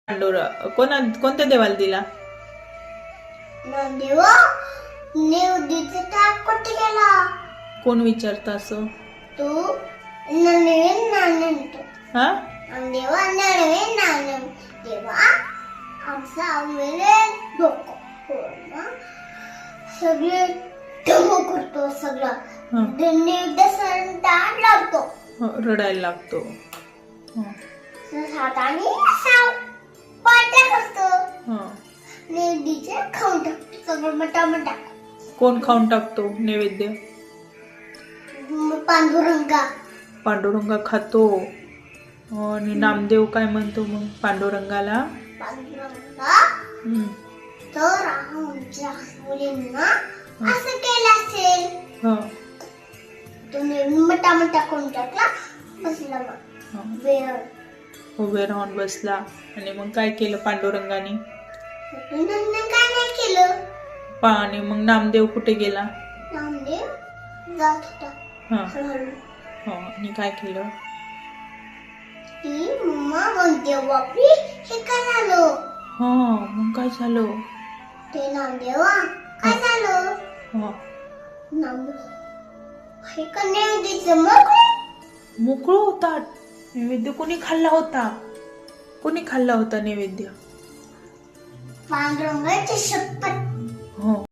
कोणत्या देवाला दिला? देवा निवडीचे ताट कुठे गेला? कोण विचारत असं? तू नवीन नाणं हा देवा नवीन नाणं देवा आमचा आम्हाला डोकं सगळे डोकं करतो सगळं निवडीचं ताट लागतो रडायला लागतो. हाताने साव पाट्या करतो हा निवडीचे खाऊन टाकतो सगळं मटा कोण खाऊन टाकतो नैवेद्य? पांडुरंगा खातो. आणि नामदेव काय म्हणतो मग पांडुरंगाला? तर आमच्या मुलींना असं केलं असेल. तुम्ही मटा करून टाकला बसला उभे राहून बसला. आणि मग काय केलं पांडुरंगाने? काय नाही केलं. आणि मग नामदेव कुठे गेला? नामदेव जात होता हळूहळू. आणि काय केलं? ती मम्मा म्हणते बापरे हे काय झालं? मग काय झालं? ते नामदेवा काय झालं? नामदेव हे कन्या मोकळं होता. नैवेद्य कोणी खाल्ला होता? कोणी खाल्ला होता नैवेद्य? पांडुरंगाची शपथ.